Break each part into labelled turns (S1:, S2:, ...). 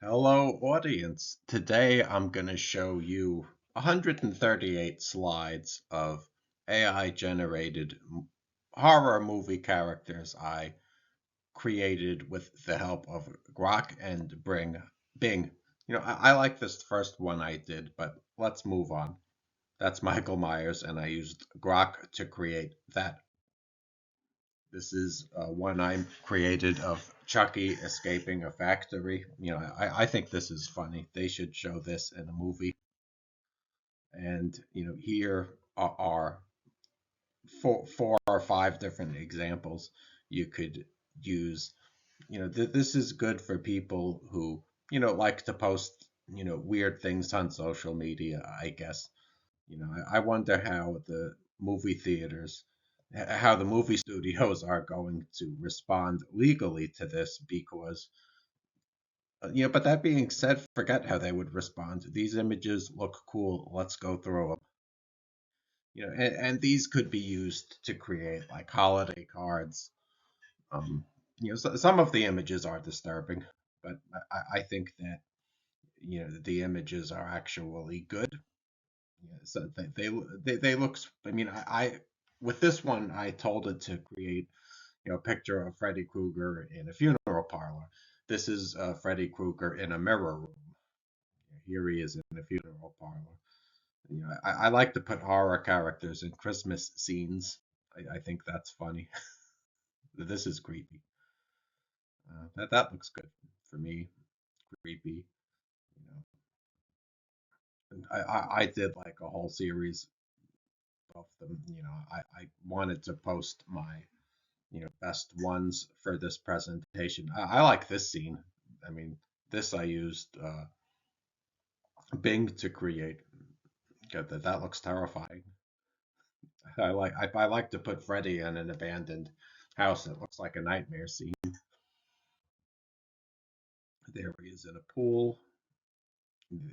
S1: Hello, audience. Today I'm going to show you 138 slides of AI generated horror movie characters I created with the help of Grok and Bing. I like this first one I did, but let's move on. That's Michael Myers, and I used Grok to create that. This is one I created of Chucky escaping a factory. I think this is funny. They should show this in a movie. And here are four or five different examples you could use. This is good for people who like to post weird things on social media, I guess. I wonder how the movie studios are going to respond legally to this because, but that being said, forget how they would respond. These images look cool. Let's go through them. And these could be used to create like holiday cards. Um, some of the images are disturbing, but I think that, the images are actually good. Yeah, so they look. I mean, with this one, I told it to create a picture of Freddy Krueger in a funeral parlor. This is Freddy Krueger in a mirror room. Here he is in a funeral parlor. I like to put horror characters in Christmas scenes. I think that's funny. This is creepy. That looks good for me. Creepy. I did like a whole series of them. I wanted to post my best ones for this presentation. I like this scene. I mean, this I used Bing to create. That looks terrifying. I like to put Freddy in an abandoned house. It looks like a nightmare scene. There he is in a pool.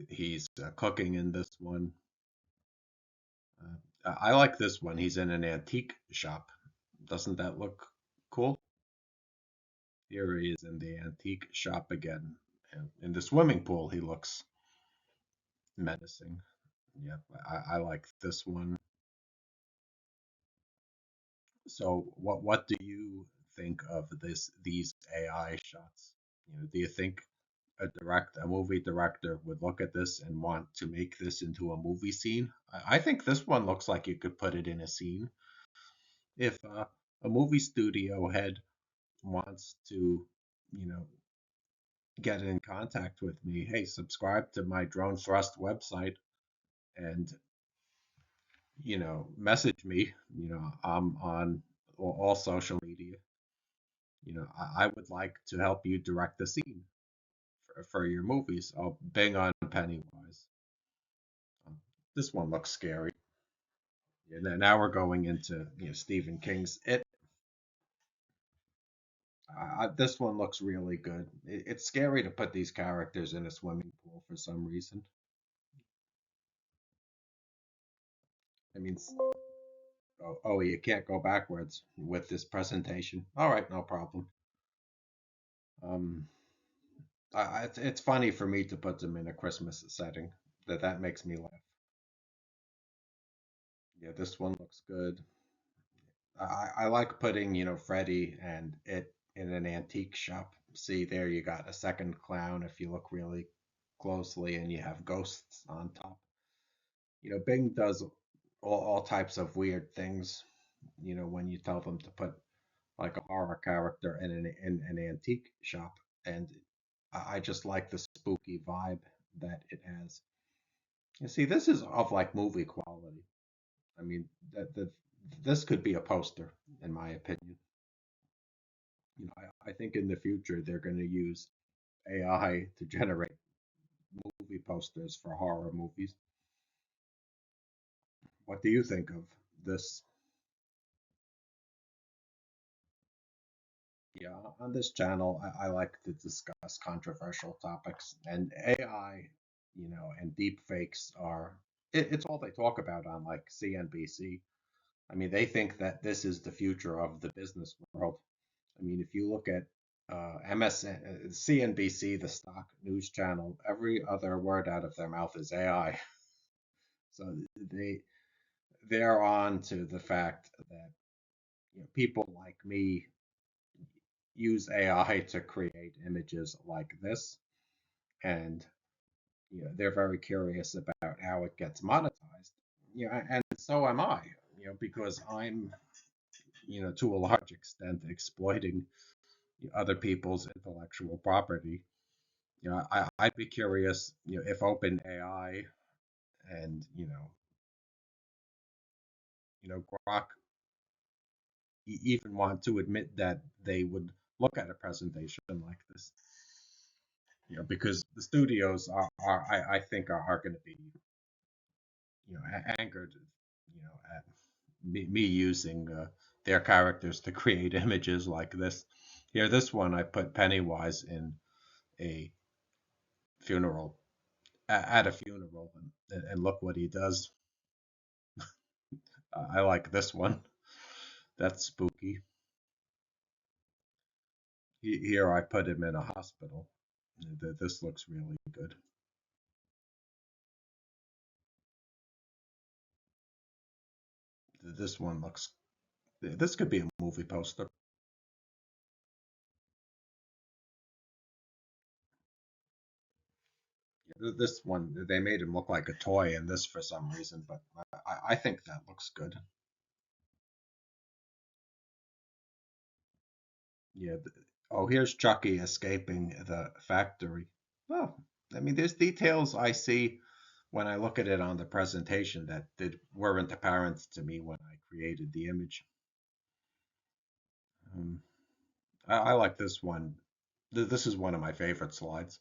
S1: He's cooking in this one. I like this one. He's in an antique shop. Doesn't that look cool? Here he is in the antique shop again. And in the swimming pool, he looks menacing. Yeah, I like this one. So what do you think of these AI shots? Do you think a movie director would look at this and want to make this into a movie scene? I think this one looks like you could put it in a scene. If a movie studio head wants to, you know, get in contact with me, hey, subscribe to my Drone Thrust website and message me. I'm on all social media. I would like to help you direct the scene for your movies. I'll bang on Pennywise. Um, this one looks scary. And then now we're going into Stephen King's It. This one looks really good. It's scary to put these characters in a swimming pool for some reason. I mean, oh, you can't go backwards with this presentation. All right, no problem. Um, it's funny for me to put them in a Christmas setting. That makes me laugh. Yeah, this one looks good. I like putting, Freddy and it in an antique shop. See, there you got a second clown if you look really closely, and you have ghosts on top. Bing does all types of weird things. When you tell them to put like a horror character in an antique shop, and I just like the spooky vibe that it has. You see, this is of like movie quality. I mean, this could be a poster, in my opinion. I think in the future they're going to use AI to generate movie posters for horror movies. What do you think of this? Yeah, on this channel, I like to discuss controversial topics, and AI, and deep fakes it's all they talk about on like CNBC. I mean, they think that this is the future of the business world. I mean, if you look at CNBC, the stock news channel, every other word out of their mouth is AI. So they're on to the fact that people like me use AI to create images like this, and they're very curious about how it gets monetized. And so am I. Because I'm to a large extent exploiting other people's intellectual property. I'd be curious, if OpenAI and Grok even want to admit that they would look at a presentation like this. Because the studios I think are going to be, angered, at me using their characters to create images like this. Here, this one I put Pennywise in a funeral, at a funeral, and look what he does. I like this one. That's spooky. Here I put him in a hospital. This looks really good. This one looks. This could be a movie poster. This one, they made him look like a toy in this for some reason, but I think that looks good. Yeah. Oh, here's Chucky escaping the factory. Oh, I mean, there's details I see when I look at it on the presentation that weren't apparent to me when I created the image. Um, I like this one. This is one of my favorite slides.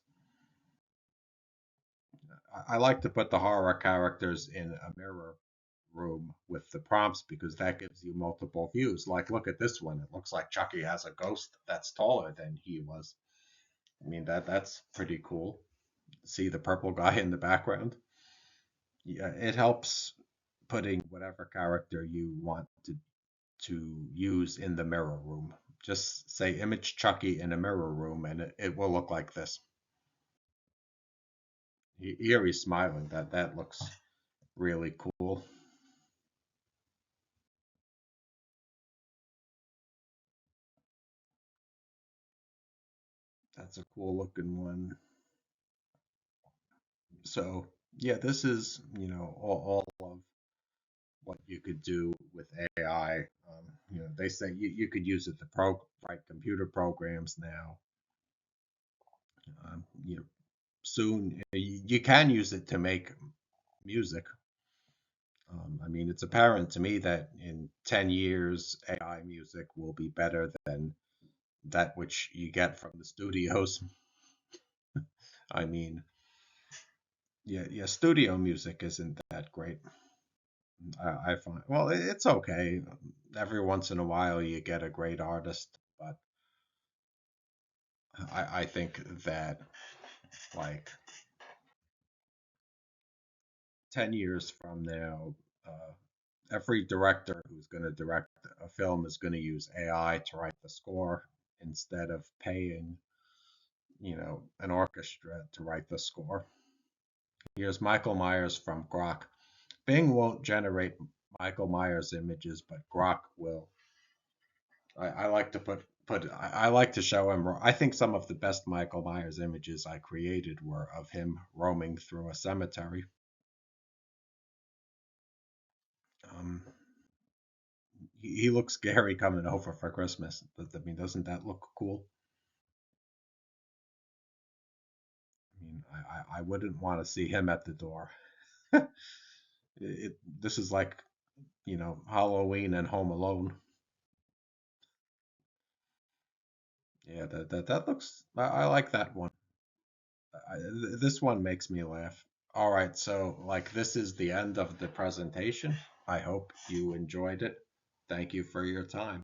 S1: I like to put the horror characters in a mirror room with the prompts because that gives you multiple views. Like, look at this one. It looks like Chucky has a ghost that's taller than he was. I mean, that's pretty cool. See the purple guy in the background? Yeah, it helps putting whatever character you want to use in the mirror room. Just say image Chucky in a mirror room and it will look like this. Here he's smiling. That looks really cool. That's a cool looking one. So yeah, this is all of what you could do with AI. They say you could use it to write computer programs now. Soon you can use it to make music. I mean, it's apparent to me that in 10 years, AI music will be better than that which you get from the studios. I mean, yeah, studio music isn't that great. I find, well, it's okay. Every once in a while, you get a great artist, but I think that like 10 years from now, every director who's going to direct a film is going to use AI to write the score instead of paying, an orchestra to write the score. Here's Michael Myers from Grok. Bing won't generate Michael Myers images, but Grok will. I like to I like to show him. I think some of the best Michael Myers images I created were of him roaming through a cemetery. Um, he looks scary coming over for Christmas. I mean, doesn't that look cool? I mean, I wouldn't want to see him at the door. This is like, Halloween and Home Alone. Yeah, that looks. I like that one. This one makes me laugh. All right, so like this is the end of the presentation. I hope you enjoyed it. Thank you for your time.